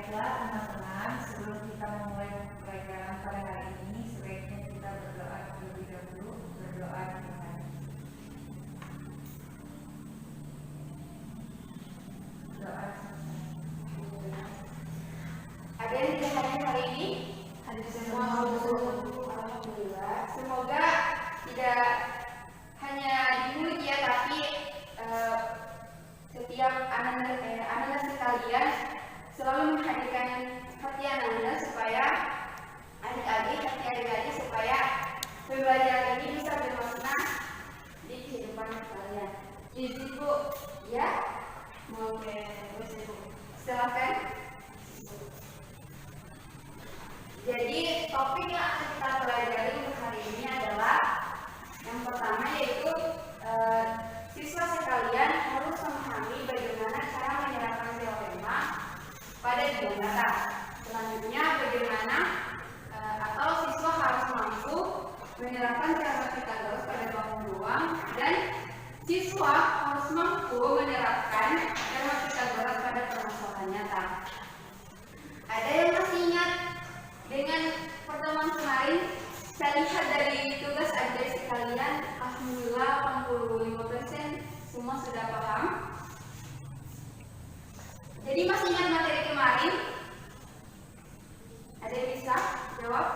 Baiklah teman-teman, sebelum kita memulai pelajaran pada hari ini, sebaiknya kita berdoa terlebih dahulu. Berdoa Tuhan. Doa. Ada yang tidak hadir hari ini? Hadir semua. Alhamdulillah. Semoga tidak hanya dimulut ya, tapi setiap anak-anak sekalian selalu menghadirkan hati anak-anak supaya adik-adik supaya pembelajaran ini bisa bermakna di kehidupan kalian. Izin Bu, ya? Mau ke Bu? Silakan. Jadi topik yang akan kita pelajari untuk hari ini adalah yang pertama yaitu siswa sekalian harus memahami bagaimana cara menerapkan teorema pada bidang data. Selanjutnya bagaimana atau siswa harus mampu menerapkan teorema Pythagoras pada bangun ruang, dan siswa harus mampu menerapkan teorema Pythagoras pada permasalahan nyata. Ada yang masih ingat dengan pertemuan kemarin? Saya lihat dari tugas adik sekalian, alhamdulillah 85% semua sudah paham. Jadi masih ingat materi kemarin? Ada yang bisa jawab?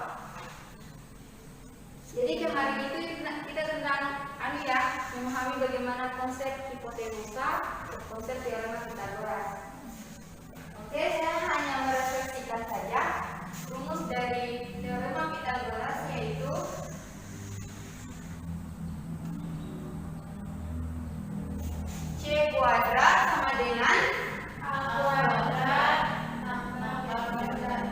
Jadi kemarin itu kita tentang memahami bagaimana konsep hipotenusa, konsep teorema Pythagoras. Oke, saya hanya merefleksikan saja rumus dari teorema Pythagoras, yaitu C kuadrat sama dengan A kuadrat tambah B kuadrat.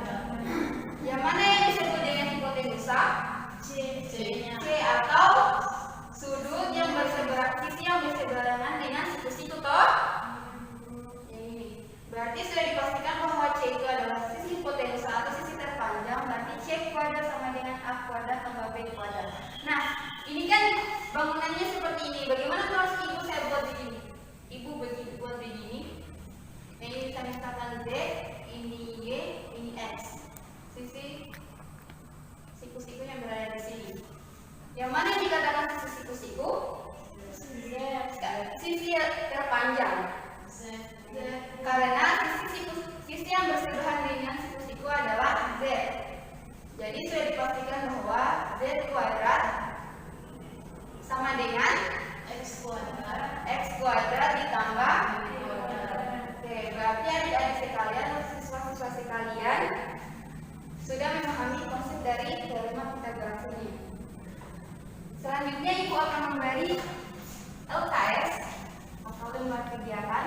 Yang mana yang disebut dengan hipotenusa? C atau sudut yang sisi yang berseberangan dengan siku-siku toh? Yang ini. Berarti sudah dipastikan bahwa C itu adalah sisi hipotenusa atau sisi terpanjang. Berarti C kuadrat sama dengan A kuadrat tambah B kuadrat. Nah, ini kan bangunannya seperti ini. Bagaimana kalau ibu saya buat begini? Ibu buat begini. Ini kita misalkan Z, ini Y, ini X. Sisi siku-siku yang berada di sini. Yang mana yang dikatakan sisi siku-siku? Sisi terpanjang. Karena sisi yang bersebelahan dengan siku-siku adalah Z. Jadi sudah dipastikan bahwa Z kuadrat sama dengan X kuadrat ditambah B kuadrat. Oke, berarti adik-adik sekalian, siswa-siswa sekalian sudah memahami konsep dari teorema Pythagoras ini. Selanjutnya ibu akan memberi LKS atau lembar kegiatan.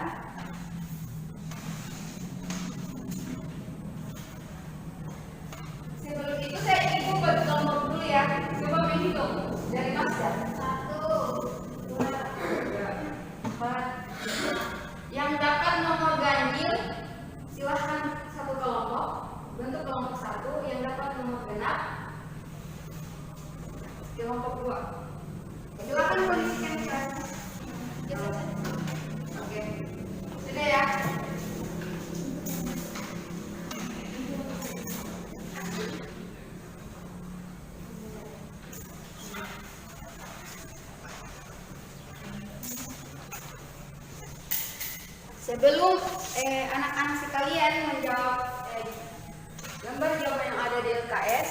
Sebelum itu ibu bagi kelompok dulu ya. Coba menghitung dari Mas ya. 1, 2, 3, 4. Yang dapat nomor ganjil silahkan satu kelompok, bentuk kelompok 1. Yang dapat nomor genap kelompok 2. Silahkan kondisikan kelas. Oke, sudah ya. Sebelum anak-anak sekalian menjawab lembar jawaban yang ada di LKS,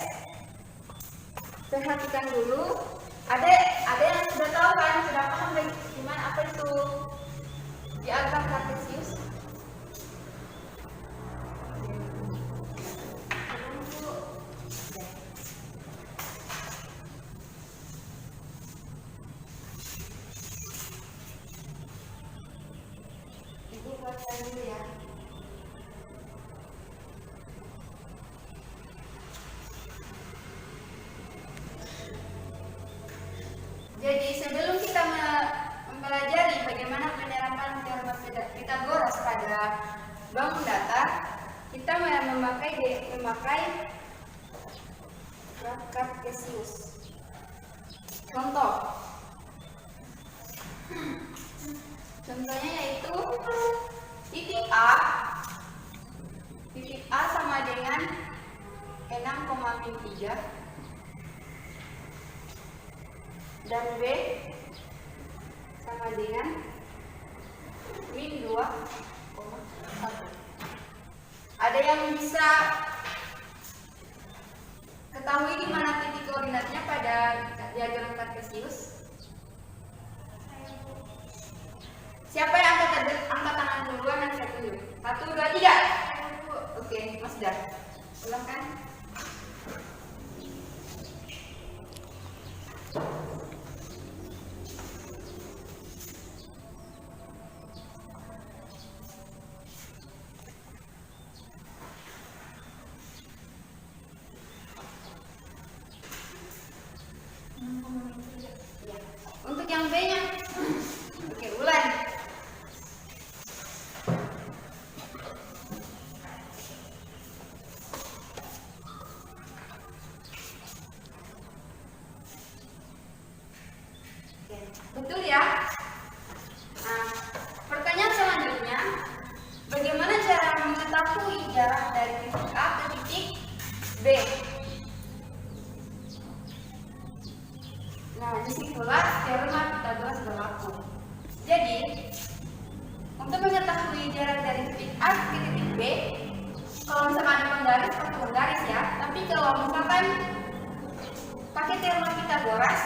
perhatikan dulu. Ada yang sudah tahu kan, sudah paham gimana apa itu diagram kartesius? Ibu baca dulu ya. Jadi sebelum kita mempelajari bagaimana penerapan teorema Pythagoras pada bangun data, kita memakai graf kartesius. Contoh. Contohnya yaitu titik A 6,-3 dan B sama dengan -2,1. Ada yang bisa ketahui di mana titik koordinatnya pada diagram Kartesius? Siapa yang angkat tangan duluan dan saya tunjuk? 1, 2, 3. Oke, Mas Dar. Ulang kan? Ya. Untuk yang B-nya. Oke, ulang. Betul ya? Nah, pertanyaan selanjutnya, bagaimana cara mengetahui jarak dari titik A ke titik B? Nah, disitulah teorema Pythagoras berlaku. Jadi, untuk mengetahui jarak dari titik A ke titik B, kalau misalkan ada penggaris, pakai penggaris ya. Tapi kalau misalkan pakai teorema Pythagoras,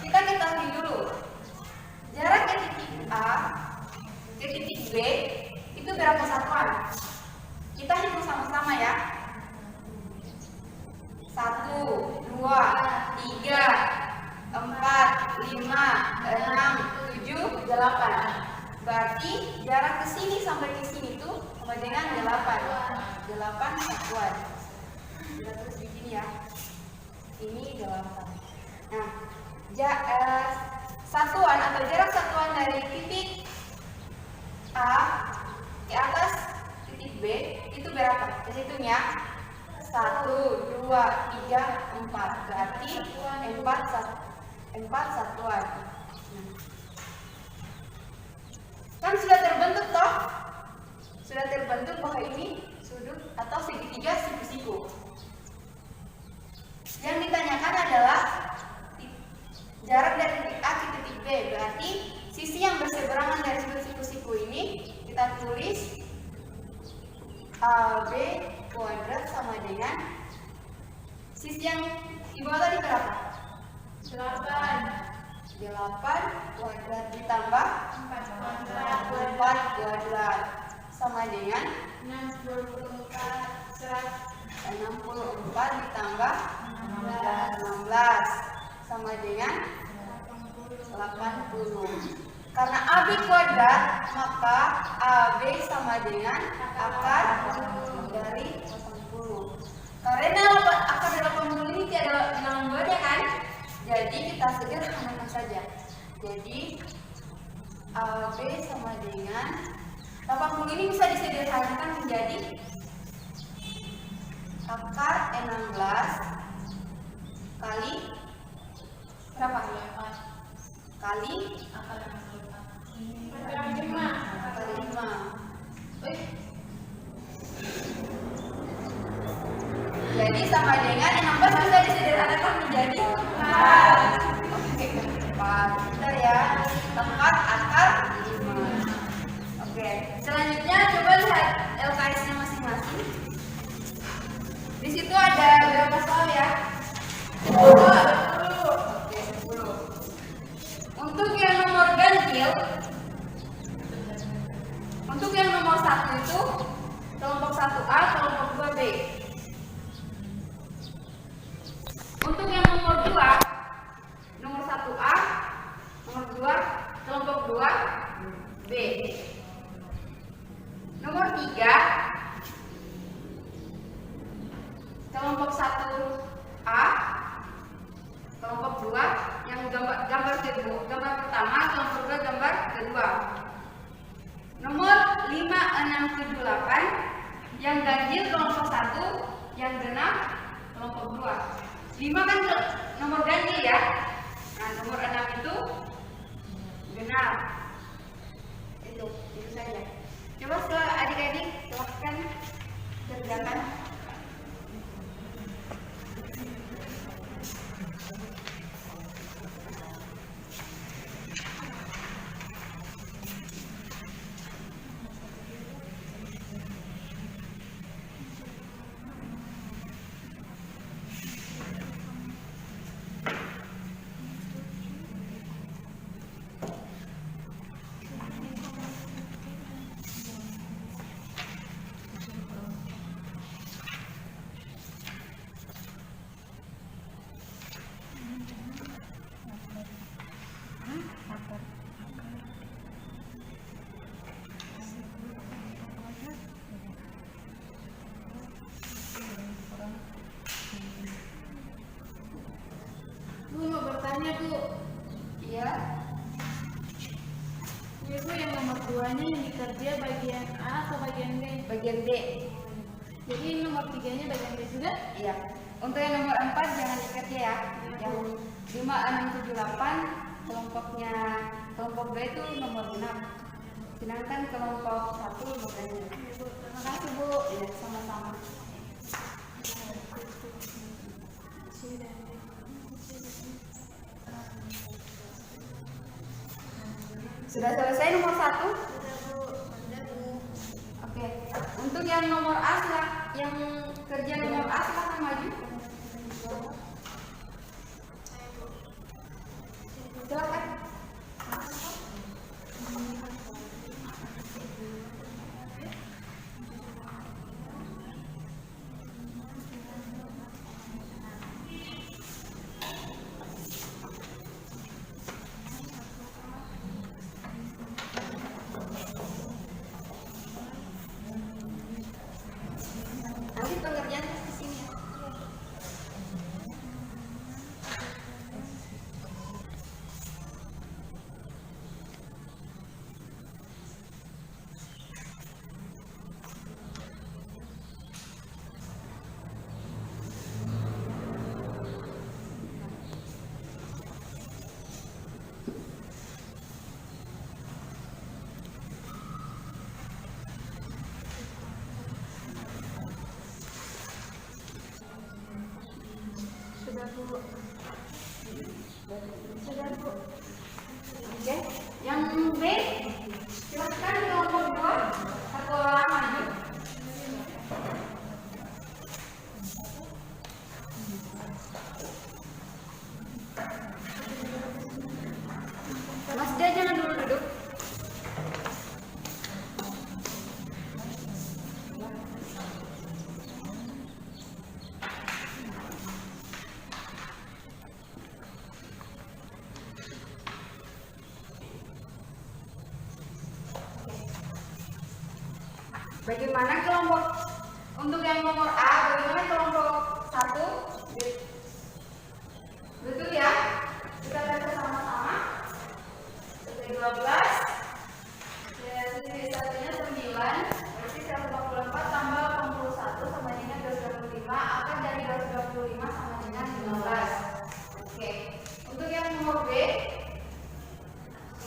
kita ketahui dulu jarak dari titik A ke titik B itu berapa satuan? Kita hitung sama-sama ya. 1, 2, 3, 4, 5, 6, 7, 8. Berarti jarak ke sini sampai ke sini itu sama dengan 8 satuan. Kita terus bikin ya. Ini 8. Nah, satuan atau jarak satuan dari titik A ke atas titik B itu berapa? Hitungnya 1, 2, 3, 4. Berarti 4 satuan. Kan sudah terbentuk toh? Sudah terbentuk bahwa ini sudut atau segitiga siku-siku. Yang ditanyakan adalah jarak dari titik A ke titik B. Berarti sisi yang berseberangan dari sudut siku-siku ini kita tulis AB kuadrat sama dengan sisi yang di bawah tadi berapa? 8 kuadrat ditambah 4 kuadrat sama dengan 64 ditambah 16 sama dengan 80. Karena AB kuadrat, maka AB sama dengan akar dari 80. Karena akar dari 80 ini tiada bilangan buahnya kan? Jadi kita sederhanakan saja. Jadi AB sama dengan 80 ini bisa disederhanakan menjadi akar 16 kali berapa? Kali akar 5. Jadi sama dengan 16 bisa disederhanakan menjadi 4. Oke, 4. Bentar ya. 4 akar 5. Oke, selanjutnya coba lihat LKS-nya masing-masing. Di situ ada berapa soal ya? 10. Oke, 10. Untuk yang nomor ganjil, untuk yang nomor 1 itu kelompok 1A, kelompok 2B. Untuk yang nomor 2, nomor 1A, nomor 2, kelompok 2B. Nomor 3, kelompok 1A, kelompok 2, yang gambar pertama, kelompok 2 gambar kedua. Nomor 5, 6, 7, 8, yang ganjil kelompok 1, yang genap kelompok 2. 5 kan nomor ganjil ya. Nah, nomor 6 itu genap. Itu saja. Coba adik-adik silahkan kerjakan. dia bagian A atau bagian B? Bagian D. Jadi nomor 3-nya bagian B juga? Iya. Untuk yang nomor 4 jangan diikat ya. Yang 5, 6, 7, 8 kelompok B itu nomor 6. Sedangkan kelompok 1 nomor 6. Terima kasih Bu. Iya, sama-sama. Sudah selesai nomor 1? Oke. Untuk yang nomor A yang kerja nomor A silahkan maju. Silakan. Nanti pengerjaan di sini ya. Sudah Bu. Sudah Bu. Oke. Yang B silakan kelompok 2 satu orang maju. Mas Dia jangan dulu duduk. Bagaimana kelompok untuk yang nomor A, bagaimana kelompok 1? Betul ya? Kita baca sama-sama. 12 sisi satunya 9, berarti 144 tambah 81 sama dengan 225, akar dari 225 sama dengan 15. Oke. Untuk yang nomor B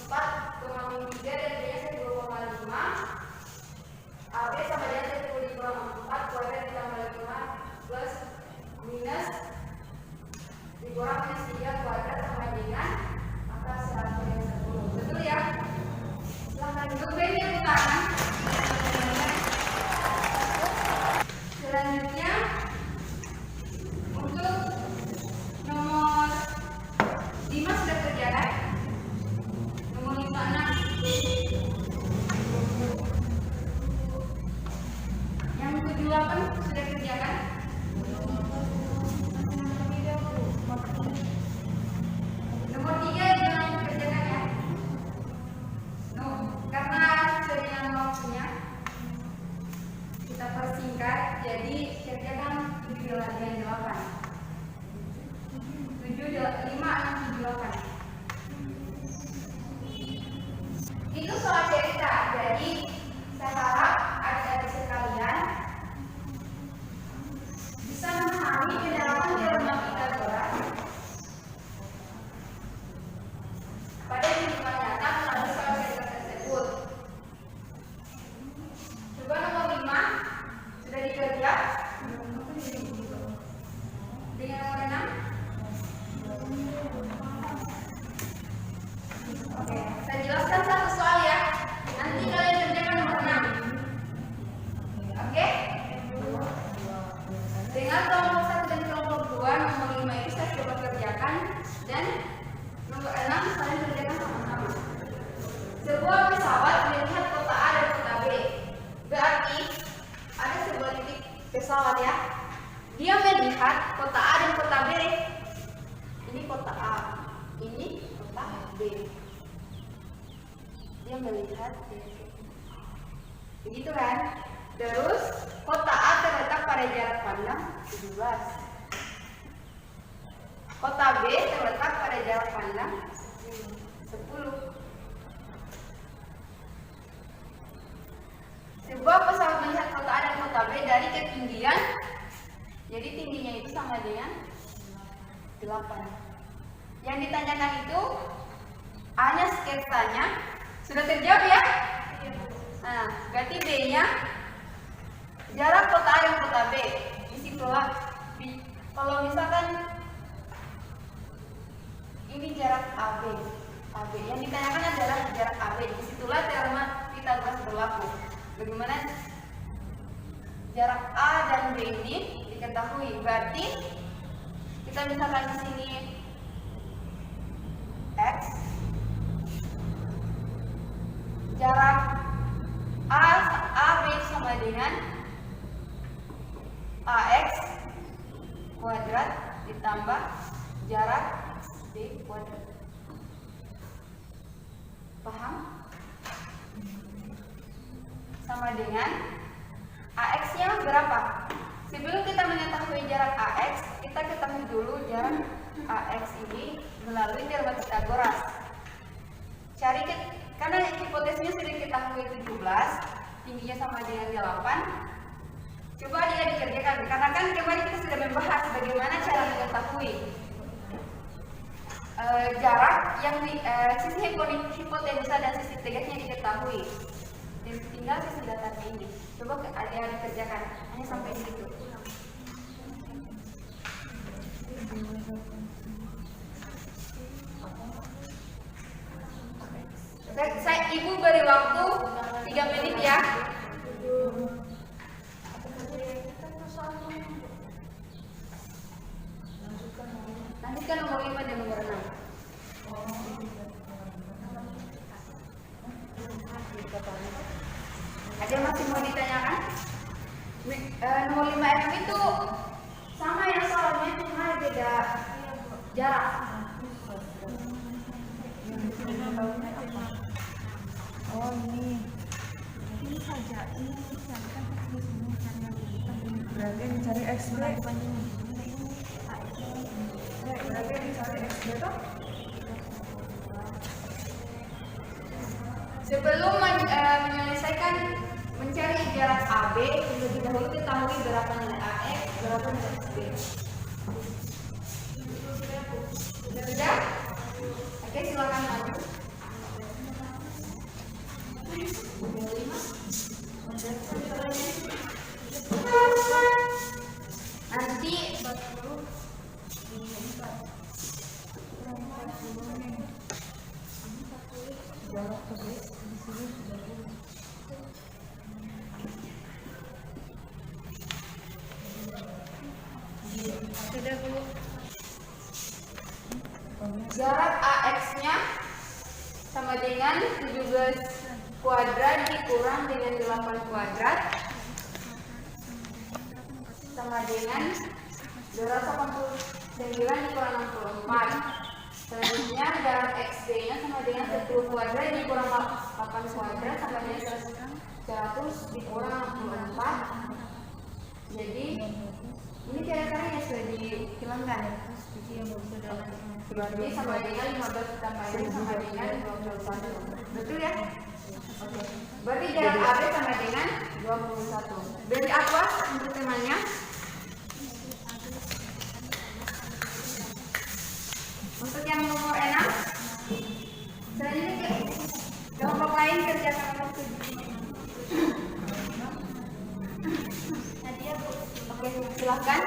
4,3 dan B-nya 1,5. AB sama dengan 1,4 kuadrat ditambah 5 plus minus dikurang minus 3 kuadrat sama dengan akar 110. Betul ya? Silahkan duduk. B nya tangan. Selanjutnya untuk nomor 5 sudah kerjakan. Nomor 56. Yang 78 sudah kerjakan? Nomor 3 jangan kerjakan ya. No, karena sudah dengan waktunya kita persingkat, jadi kerjakan 7 dan 8. 7, 5, 6, 7, 8. Itu soal cerita, jadi saya harap adik-adik sekalian bisa memahami kedalaman teorema Pythagoras pada kehidupan nyata melalui soal cerita tersebut. Coba nomor 5 sudah dikerja dengan nomor 6. Oke, saya jelaskan satu soal ya. Nanti kalian kerjakan nomor 6. Oke? Dengan kelompok 1 dan kelompok 2, nomor 5 itu saya coba kerjakan, dan nomor 6 kalian kerjakan sama-sama. Sebuah pesawat melihat kota A dan kota B. Berarti ada sebuah titik pesawat ya. Dia melihat kota A dan kota B. Ini kota A, ini kota B. Dia melihat begitu kan? Terus kota A terletak pada jarak pandang 17. Kota B terletak pada jarak pandang 10. ketinggian. Jadi tingginya itu sama dengan 8. Yang ditanyakan itu A-nya sketsanya sudah terjawab ya? Nah, berarti B-nya jarak kota A dan kota B. Disitulah kalau misalkan ini jarak AB. Yang ditanyakan adalah jarak AB. Disitulah teorema Pythagoras berlaku. Bagaimana jarak A dan B ini diketahui? Berarti kita misalkan di sini X, jarak AB sama dengan AX kuadrat ditambah jarak B kuadrat. Paham? Sama dengan AX-nya berapa? Sebelum kita mengetahui jarak AX, kita ketahui dulu jarak AX ini melalui teorema Pythagoras. Karena hipotesisnya sudah diketahui 17, tingginya sama dengan 8. Coba dia dikerjakan, karena kan kemarin kita sudah membahas bagaimana cara mengetahui jarak yang sisi hipotenusa dan sisi tegaknya diketahui. Dan tinggal sisi datarnya ini. Coba dia dikerjakan, hanya sampai di situ. Ibu beri waktu 3 menit ya. Lanjutkan nomor 5 dan nomor 6. Ada yang masih mau ditanyakan? Nomor 5M itu sama ya soalnya, cuma beda jarak. Oh ini saja, ini misalkan di sini berarti mencari X berapa ini? Berarti mencari X berapa? Sebelum menyelesaikan mencari jarak AB, lebih dahulu ketahui berapa nilai AX, berapa nilai B. Sudah? Oke, silakan maju. Nanti jarak AX-nya sama dengan 17 kuadrat dikurang dengan 8 kuadrat sama dengan 289 dikurang 64. Selanjutnya jarak XB-nya sama dengan 10 kuadrat dikurang 8 kuadrat sama dengan 100 dikurang 64. Jadi ini cara-caranya sudah dihilangkan. Berarti sama dengan 15 ditambah ini sama dengan 21. Betul ya? Oke. Berarti jarak AB sama dengan 21. Beri apa untuk temannya? Untuk yang nomor 6, selanjutnya kelompok lain kerjakan nomor 7. Nadia, Bu. Oke, silakan.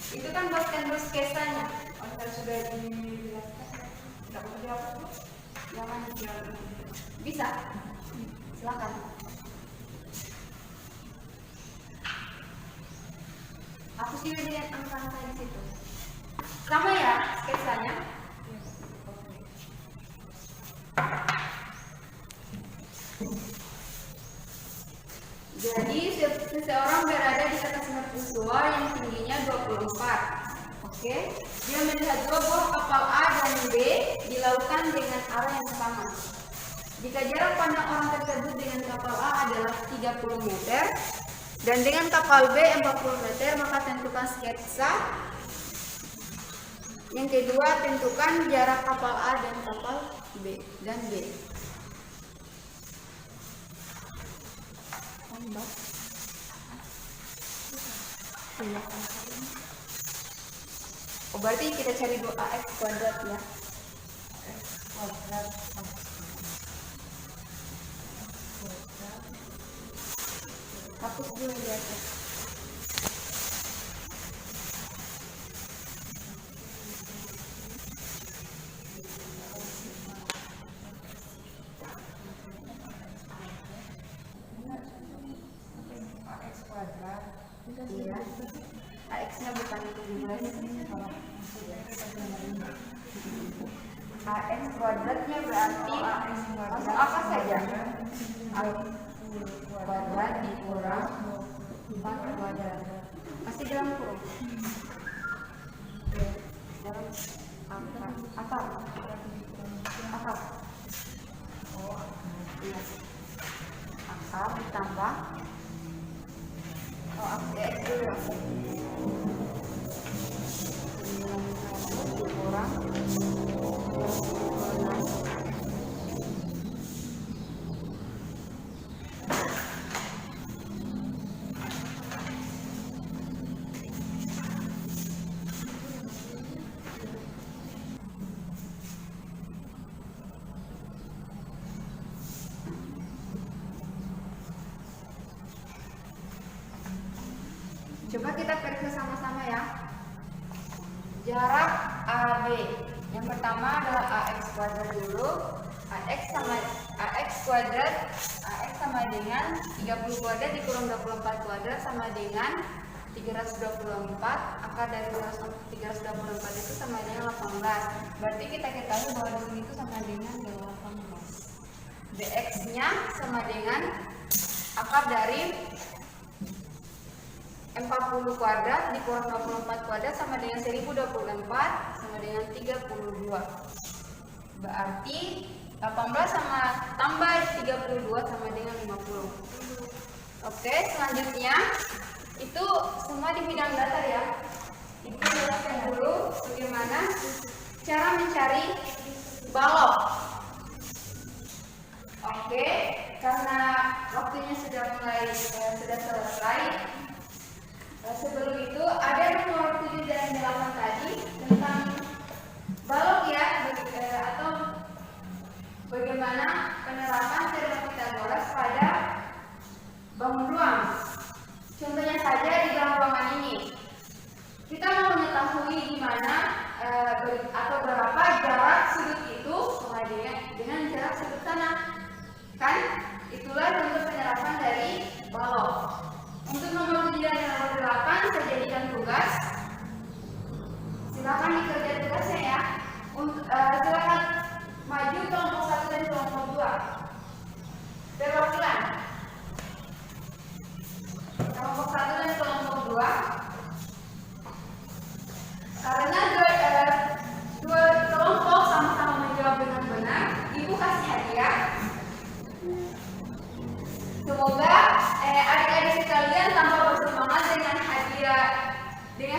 Itu kan buatkan terus sketsanya. Kalau sudah dijelaskan, tidak perlu jawab. Jangan dijawab. Bisa? Silakan. Aku sih lihat angka-angka di situ. Sama ya sketsanya? Jadi seseorang berada di atas mercusuar yang tingginya 24. Oke, dia melihat dua buah kapal A dan B dilakukan dengan arah yang sama. Jika jarak pandang orang tersebut dengan kapal A adalah 30 meter dan dengan kapal B 40 meter, maka tentukan sketsa Yang kedua, tentukan jarak kapal A dan kapal B dan B. Oh, berarti kita cari 2ax kuadrat ya. Kuadrat Hapus dulu di atas. AX kuadrat. Iya. AX-nya bukan 17. AX kuadratnya berarti langsung apa saja? AX kuadrat dikurang 4 kuadrat. Masih dalam kurung. Dalam apa? Oh, iya. Akar ditambah. Oh, AX dulu. Dikurang. Coba kita periksa sama-sama ya. Jarak AB. Yang pertama adalah AX kuadrat dulu. AX sama dengan 30 kuadrat dikurang 24 kuadrat sama dengan 324. Akar dari 324 itu sama dengan 18. Berarti kita ketahui bahwa di sini itu sama dengan 18. BX-nya sama dengan akar dari 40 kuadrat dikurang 24 kuadrat sama dengan 1024 sama dengan 32. Berarti 18 sama tambah 32 sama dengan 50. Oke, selanjutnya itu semua di bidang dasar ya. Ibu jelaskan dulu bagaimana cara mencari balok. Oke, karena waktunya sudah selesai. Sebelum itu ada nomor 7 dan 8 tadi tentang balok ya, atau bagaimana penerapan teorema Pythagoras pada bangun ruang. Contohnya saja di dalam ruangan ini. Kita mau mengetahui di mana atau berapa jarak sudut itu sama dengan jarak sudut sana. Kan? Itulah bentuk penerapan dari balok. Untuk nomor 7 dan nomor 8 saya jadikan tugas. Silakan dikerjakan tugasnya ya. Silakan maju kelompok 1 dan kelompok 2. Perwakilan. Kelompok 1 dan kelompok 2. Karena dua kelompok sama-sama menjawab dengan benar, Ibu kasih hadiah. Semoga adik-adik sekalian tambah bersemangat dengan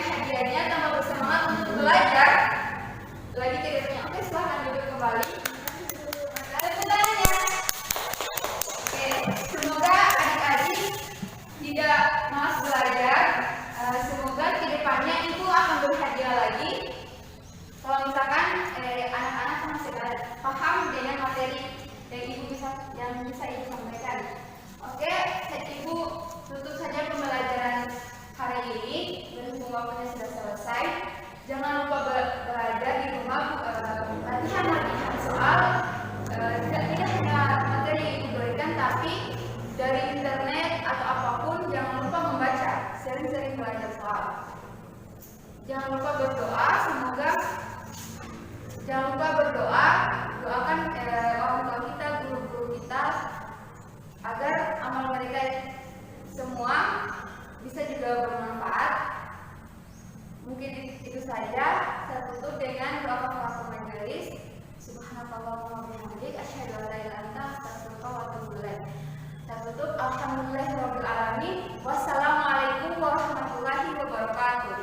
hadiahnya, tambah bersemangat untuk belajar lagi ke depannya. Oke, silahkan duduk kembali. Tepuk tangan ya. Oke, semoga adik-adik tidak malas belajar. Semoga ke depannya Ibu akan berhadiah lagi. Kalau misalkan anak-anak sama sekali paham dengan materi yang bisa Ibu sampaikan. Oke, Ibu tutup saja pembelajaran hari ini. Berhubung waktunya sudah selesai, jangan lupa belajar di rumah, latihan soal. Tidak hanya materi yang Ibu berikan, tapi dari internet atau apapun. Jangan lupa membaca, sering-sering belajar soal. Jangan lupa berdoa, doakan orang tua kita, guru-guru kita, agar amal mereka semua bisa juga bermanfaat. Mungkin itu saja. Saya tutup dengan doa kafaratul majelis. Subhanallahumma wa bihamdihi asyhadu an la ilaha illa anta astaghfiruka wa atubu ilaik. Saya tutup. Alhamdulillahirabbil alamin. Wassalamualaikum warahmatullahi wabarakatuh.